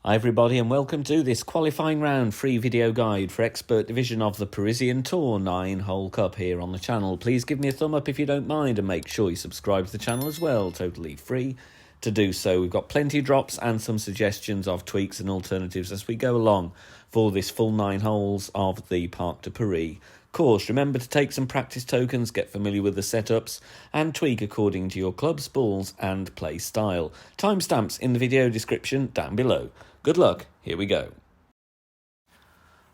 Hi everybody and welcome to this qualifying round free video guide for expert division of the Parisian Tour 9-hole cup here on the channel. Please give me a thumb up if you don't mind and make sure you subscribe to the channel as well, totally free to do so. We've got plenty of drops and some suggestions of tweaks and alternatives as we go along for this full 9 holes of the Parc de Paris course. Remember to take some practice tokens, get familiar with the setups and tweak according to your clubs, balls and play style. Timestamps in the video description down below. Good luck, here we go.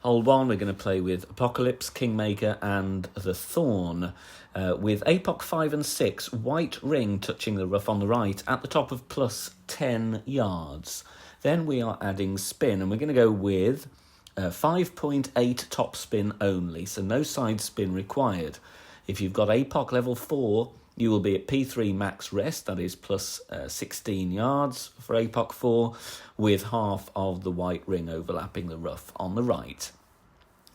Hole 1, we're going to play with Apocalypse, Kingmaker and the Thorn. With Apoc 5 and 6, white ring touching the rough on the right at the top of plus 10 yards. Then we are adding spin and we're going to go with 5.8 top spin only, so no side spin required. If you've got Apoc level 4, you will be at P3 max rest, that is plus 16 yards for Apoc 4, with half of the white ring overlapping the rough on the right.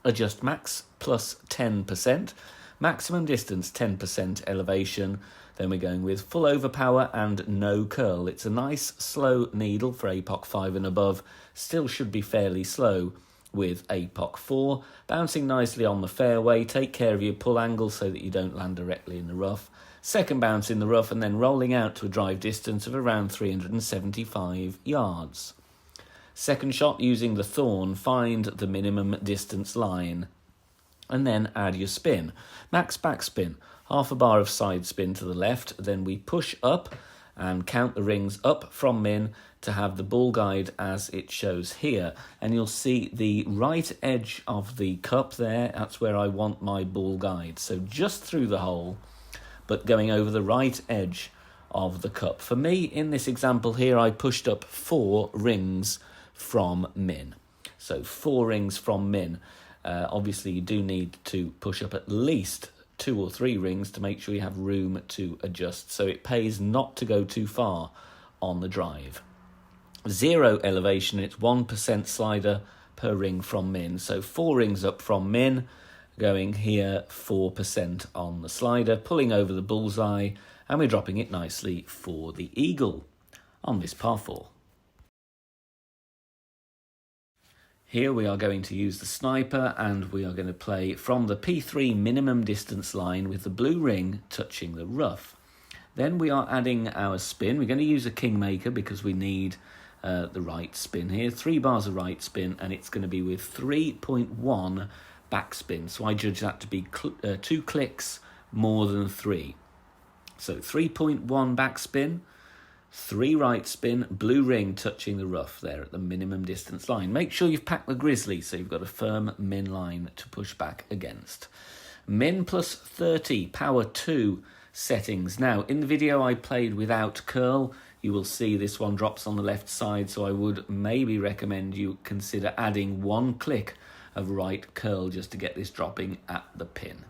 Adjust max plus 10%, maximum distance 10% elevation. Then we're going with full overpower and no curl. It's a nice slow needle for Apoc 5 and above, still should be fairly slow with Apoc 4. Bouncing nicely on the fairway, take care of your pull angle so that you don't land directly in the rough. Second bounce in the rough and then rolling out to a drive distance of around 375 yards. Second shot using the Thorn, find the minimum distance line and then add your spin. Max backspin, half a bar of side spin to the left, then we push up and count the rings up from min to have the ball guide as it shows here. And you'll see the right edge of the cup there, that's where I want my ball guide. So just through the hole, but going over the right edge of the cup. For me, in this example here, I pushed up 4 rings from min. So 4 rings from min. Obviously, you do need to push up at least 2 or 3 rings to make sure you have room to adjust. So it pays not to go too far on the drive. 0 elevation, it's 1% slider per ring from min. So 4 rings up from min, going here 4% on the slider, pulling over the bullseye, and we're dropping it nicely for the eagle on this par 4. Here we are going to use the sniper and we are going to play from the P3 minimum distance line with the blue ring touching the rough. Then we are adding our spin. We're going to use a Kingmaker because we need the right spin here. 3 bars of right spin and it's going to be with 3.1 backspin. So I judge that to be 2 clicks more than 3. So 3.1 backspin. 3 right spin, blue ring touching the rough there at the minimum distance line. Make sure you've packed the grizzly so you've got a firm min line to push back against. Min plus 30, power 2 settings. Now, in the video I played without curl. You will see this one drops on the left side, so I would maybe recommend you consider adding 1 click of right curl just to get this dropping at the pin.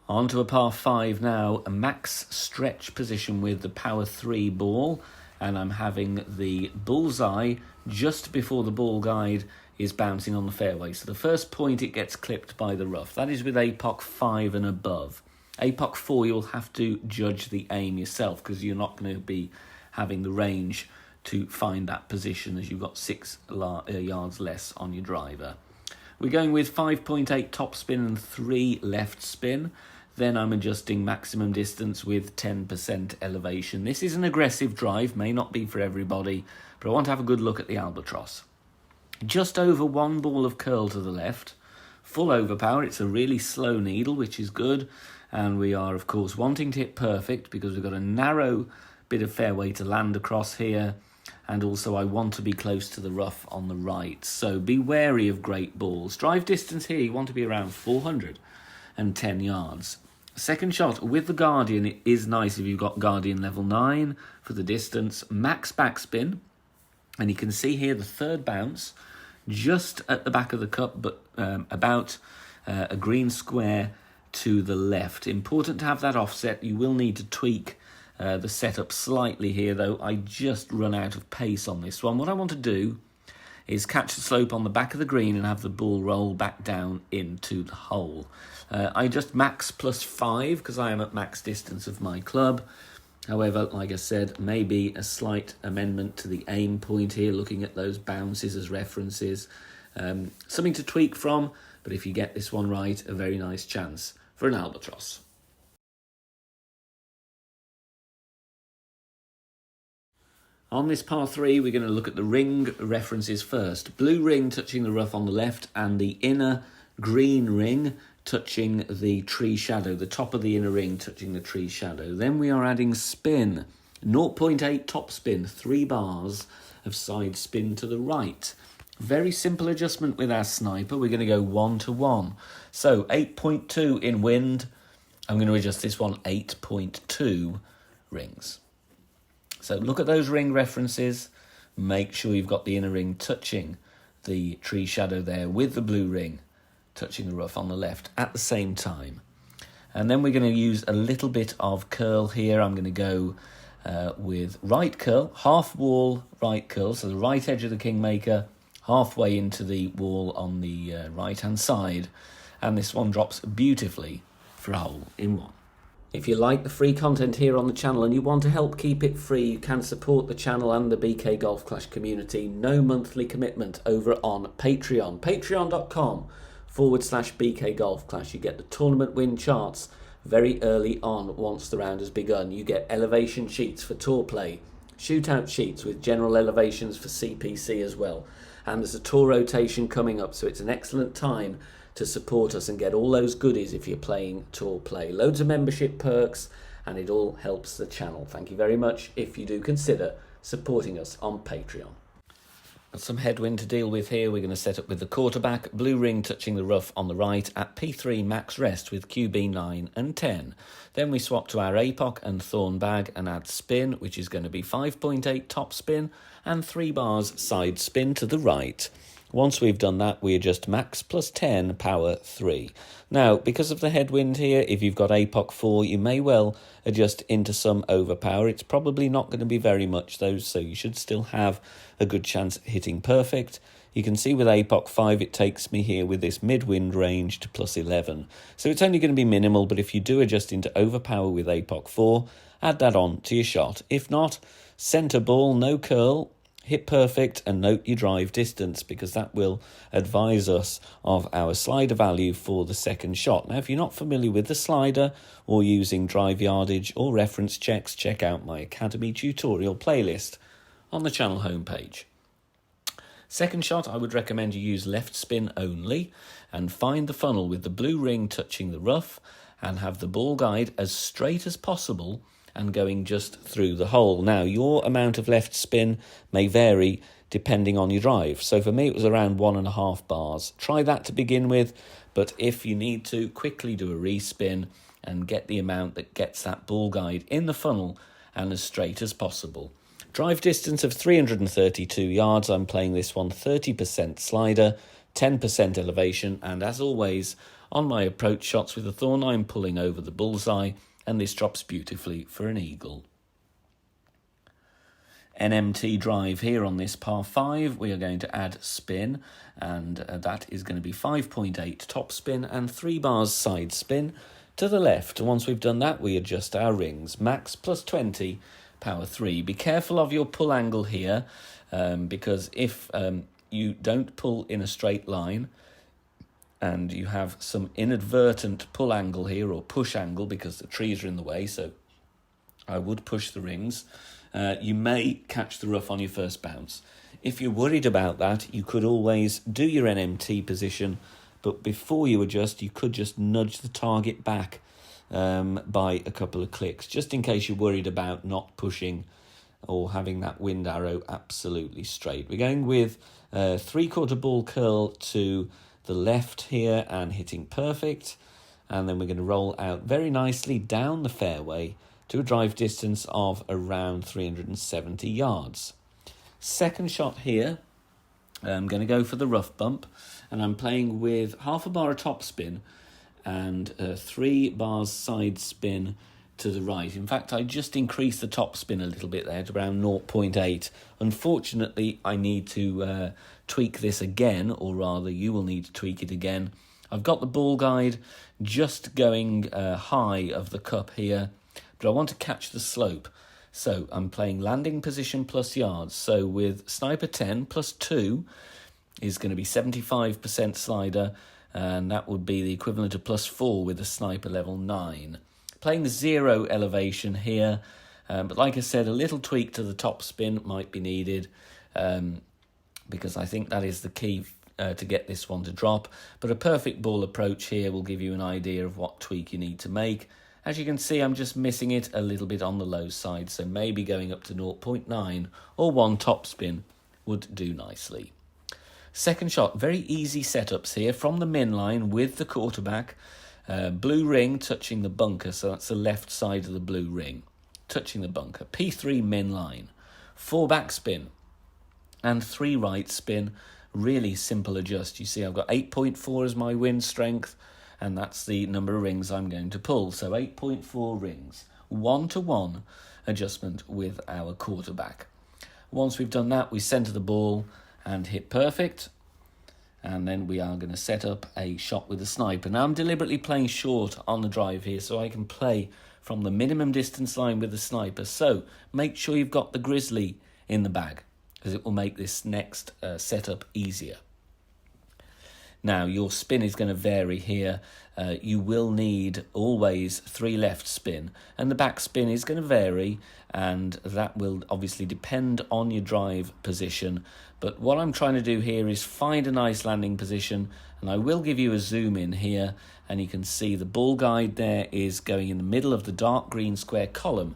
On to a par 5 now, a max stretch position with the power 3 ball, and I'm having the bullseye just before the ball guide is bouncing on the fairway. So the first point it gets clipped by the rough. That is with Apoc 5 and above. Apoc 4 you'll have to judge the aim yourself because you're not going to be having the range to find that position as you've got 6 yards less on your driver. We're going with 5.8 top spin and 3 left spin. Then I'm adjusting maximum distance with 10% elevation. This is an aggressive drive, may not be for everybody, but I want to have a good look at the albatross. Just over 1 ball of curl to the left. Full overpower, it's a really slow needle, which is good. And we are, of course, wanting to hit perfect because we've got a narrow bit of fairway to land across here. And also I want to be close to the rough on the right. So be wary of great balls. Drive distance here, you want to be around 410 yards. Second shot with the Guardian, it is nice if you've got Guardian level 9 for the distance. Max backspin. And you can see here the third bounce just at the back of the cup, but about a green square to the left. Important to have that offset. You will need to tweak the setup slightly here, though. I just run out of pace on this one. What I want to do is catch the slope on the back of the green and have the ball roll back down into the hole. I just max plus 5 because I am at max distance of my club. However, like I said, maybe a slight amendment to the aim point here, looking at those bounces as references. Something to tweak from, but if you get this one right, a very nice chance for an albatross. On this par 3, we're going to look at the ring references first. Blue ring touching the rough on the left, and the inner green ring touching the tree shadow, the top of the inner ring touching the tree shadow. Then we are adding spin, 0.8 top spin, 3 bars of side spin to the right. Very simple adjustment with our sniper. We're going to go 1 to 1. So 8.2 in wind. I'm going to adjust this one 8.2 rings. So look at those ring references. Make sure you've got the inner ring touching the tree shadow there with the blue ring touching the rough on the left at the same time. And then we're going to use a little bit of curl here. I'm going to go with right curl, half wall right curl, so the right edge of the Kingmaker, halfway into the wall on the right-hand side. And this one drops beautifully for a hole in 1. If you like the free content here on the channel and you want to help keep it free, you can support the channel and the BK Golf Clash community. No monthly commitment over on Patreon. Patreon.com/BK Golf Clash. You get the tournament win charts very early on once the round has begun. You get elevation sheets for tour play, shootout sheets with general elevations for CPC as well. And there's a tour rotation coming up, so it's an excellent time to support us and get all those goodies if you're playing tour play. Loads of membership perks, and it all helps the channel. Thank you very much if you do consider supporting us on Patreon. Got some headwind to deal with here. We're going to set up with the quarterback, blue ring touching the rough on the right at P3 max rest with QB 9 and 10. Then we swap to our APOC and thorn bag and add spin, which is going to be 5.8 top spin and 3 bars side spin to the right. Once we've done that, we adjust max plus 10, power 3. Now, because of the headwind here, if you've got APOC 4, you may well adjust into some overpower. It's probably not going to be very much, though, so you should still have a good chance at hitting perfect. You can see with APOC 5, it takes me here with this mid-wind range to plus 11. So it's only going to be minimal, but if you do adjust into overpower with APOC 4, add that on to your shot. If not, centre ball, no curl, hit perfect, and note your drive distance, because that will advise us of our slider value for the second shot. Now, if you're not familiar with the slider or using drive yardage or reference checks, check out my Academy tutorial playlist on the channel homepage. Second shot, I would recommend you use left spin only and find the funnel with the blue ring touching the rough and have the ball guide as straight as possible and going just through the hole. Now, your amount of left spin may vary depending on your drive. So for me, it was around 1.5 bars. Try that to begin with, but if you need to, quickly do a respin and get the amount that gets that ball guide in the funnel and as straight as possible. Drive distance of 332 yards. I'm playing this one 30% slider, 10% elevation, and as always, on my approach shots with the thorn, I'm pulling over the bullseye, and this drops beautifully for an eagle. NMT drive here on this par 5. We are going to add spin, and that is going to be 5.8 top spin and 3 bars side spin to the left. Once we've done that, we adjust our rings. Max plus 20, power 3. Be careful of your pull angle here, because if you don't pull in a straight line, and you have some inadvertent pull angle here, or push angle, because the trees are in the way, so I would push the rings. You may catch the rough on your first bounce. If you're worried about that, you could always do your NMT position, but before you adjust, you could just nudge the target back by a couple of clicks, just in case you're worried about not pushing or having that wind arrow absolutely straight. We're going with 3/4 ball curl to the left here and hitting perfect, and then we're going to roll out very nicely down the fairway to a drive distance of around 370 yards. Second shot here, I'm going to go for the rough bump, and I'm playing with 1/2 bar of top spin and 3 bars side spin to the right. In fact, I just increased the top spin a little bit there to around 0.8. Unfortunately, I need to tweak this again, or rather you will need to tweak it again. I've got the ball guide just going high of the cup here, but I want to catch the slope. So I'm playing landing position plus yards. So with sniper 10 plus 2 is going to be 75% slider, and that would be the equivalent of plus 4 with a sniper level 9. Playing 0 elevation here, but like I said, a little tweak to the top spin might be needed, because I think that is the key to get this one to drop. But a perfect ball approach here will give you an idea of what tweak you need to make. As you can see, I'm just missing it a little bit on the low side, so maybe going up to 0.9 or 1 top spin would do nicely. Second shot, very easy setups here from the min line with the quarterback. Blue ring touching the bunker, so that's the left side of the blue ring, touching the bunker. P3 min line, 4 back spin and 3 right spin. Really simple adjust. You see I've got 8.4 as my wind strength, and that's the number of rings I'm going to pull. So 8.4 rings, 1-to-1 adjustment with our quarterback. Once we've done that, we center the ball and hit perfect. And then we are going to set up a shot with the sniper. Now I'm deliberately playing short on the drive here so I can play from the minimum distance line with the sniper. So make sure you've got the grizzly in the bag, because it will make this next setup easier. Now, your spin is going to vary here. You will need always 3 left spin, and the back spin is going to vary, and that will obviously depend on your drive position. But what I'm trying to do here is find a nice landing position, and I will give you a zoom in here, and you can see the ball guide there is going in the middle of the dark green square column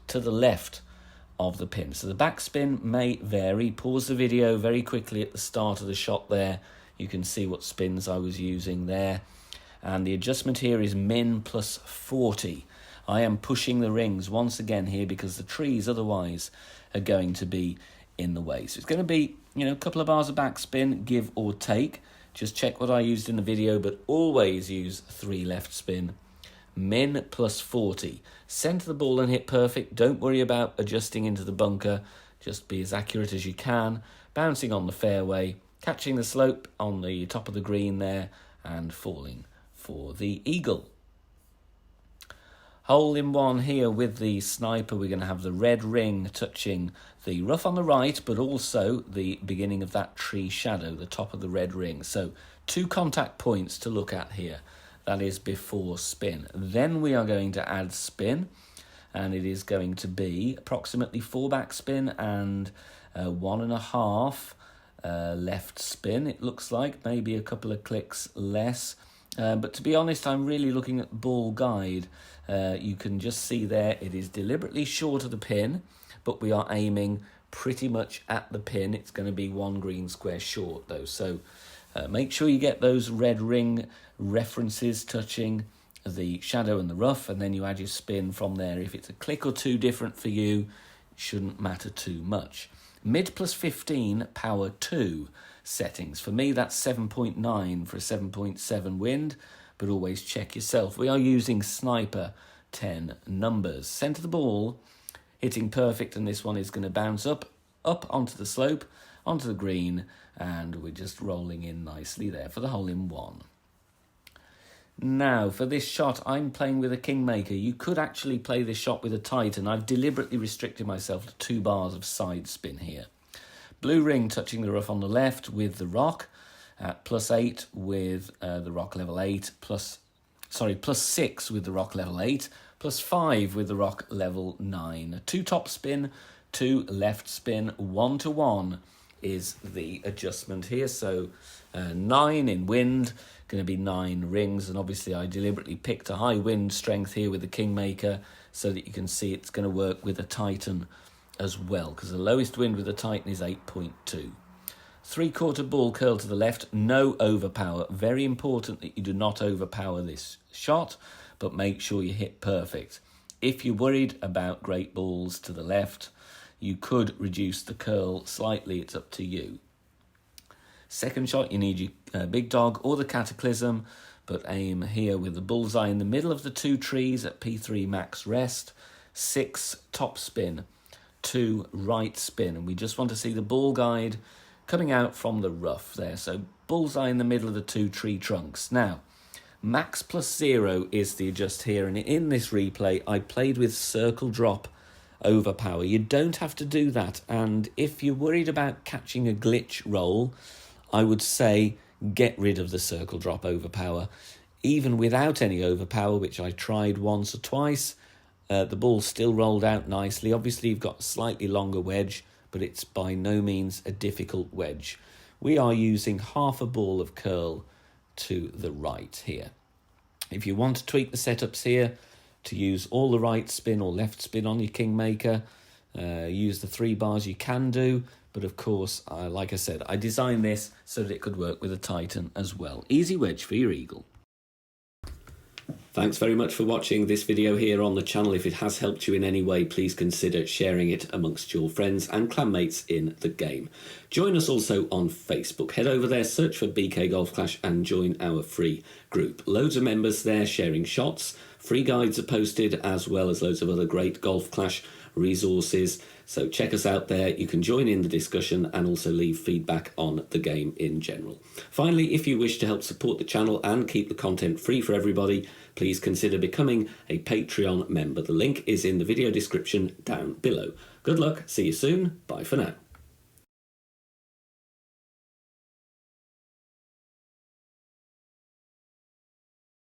to the left of the pin. So the backspin may vary. Pause the video very quickly at the start of the shot there. You can see what spins I was using there. And the adjustment here is min plus 40. I am pushing the rings once again here because the trees otherwise are going to be in the way. So it's going to be, a couple of bars of backspin, give or take. Just check what I used in the video, but always use 3 left spin. Min plus 40. Center the ball and hit perfect. Don't worry about adjusting into the bunker. Just be as accurate as you can. Bouncing on the fairway, catching the slope on the top of the green there, and falling for the eagle. Hole in one here with the sniper. We're going to have the red ring touching the rough on the right, but also the beginning of that tree shadow, the top of the red ring. So 2 contact points to look at here. That is before spin. Then we are going to add spin, and it is going to be approximately 4 back spin and 1.5 left spin. It looks like maybe a couple of clicks less. But to be honest, I'm really looking at ball guide. You can just see there it is deliberately short of the pin, but we are aiming pretty much at the pin. It's going to be 1 green square short though. So make sure you get those red ring references touching the shadow and the rough, and then you add your spin from there. If it's a click or 2 different for you, it shouldn't matter too much. Mid plus 15, power 2 settings. For me, that's 7.9 for a 7.7 wind, but always check yourself. We are using sniper 10 numbers. Center the ball, hitting perfect, and this one is going to bounce up onto the slope, onto the green, and we're just rolling in nicely there for the hole in one. Now, for this shot, I'm playing with a Kingmaker. You could actually play this shot with a Titan. I've deliberately restricted myself to 2 bars of side spin here. Blue ring touching the rough on the left with the rock at +8 with the rock level 8, +6 with the rock level 8, +5 with the rock level 9. 2 top spin, 2 left spin, 1-to-1 is the adjustment here. So 9 in wind, going to be 9 rings, and obviously I deliberately picked a high wind strength here with the Kingmaker so that you can see it's going to work with a Titan as well, because the lowest wind with the Titan is 8.2. 3/4 ball curl to the left, no overpower. Very important that you do not overpower this shot, but make sure you hit perfect. If you're worried about great balls to the left, you could reduce the curl slightly. It's up to you. Second shot, you need your big dog or the Cataclysm, but aim here with the bullseye in the middle of the 2 trees at P3 max rest. 6 top spin, 2 right spin, and we just want to see the ball guide coming out from the rough there. So bullseye in the middle of the 2 tree trunks. Now, Max plus 0 is the adjust here, and in this replay I played with circle drop overpower. You don't have to do that, and if you're worried about catching a glitch roll, I would say get rid of the circle drop overpower. Even without any overpower, which I tried once or twice, the ball still rolled out nicely. Obviously you've got a slightly longer wedge, but it's by no means a difficult wedge. We are using half a ball of curl to the right here. If you want to tweak the setups here to use all the right spin or left spin on your Kingmaker, use the 3 bars, you can do, but of course, like I said, I designed this so that it could work with a Titan as well. Easy wedge for your eagle. Thanks very much for watching this video here on the channel. If it has helped you in any way, please consider sharing it amongst your friends and clanmates in the game. Join us also on Facebook. Head over there, search for BK Golf Clash and join our free group. Loads of members there sharing shots. Free guides are posted, as well as loads of other great Golf Clash resources. So check us out there. You can join in the discussion and also leave feedback on the game in general. Finally, if you wish to help support the channel and keep the content free for everybody, please consider becoming a Patreon member. The link is in the video description down below. Good luck, see you soon, bye for now.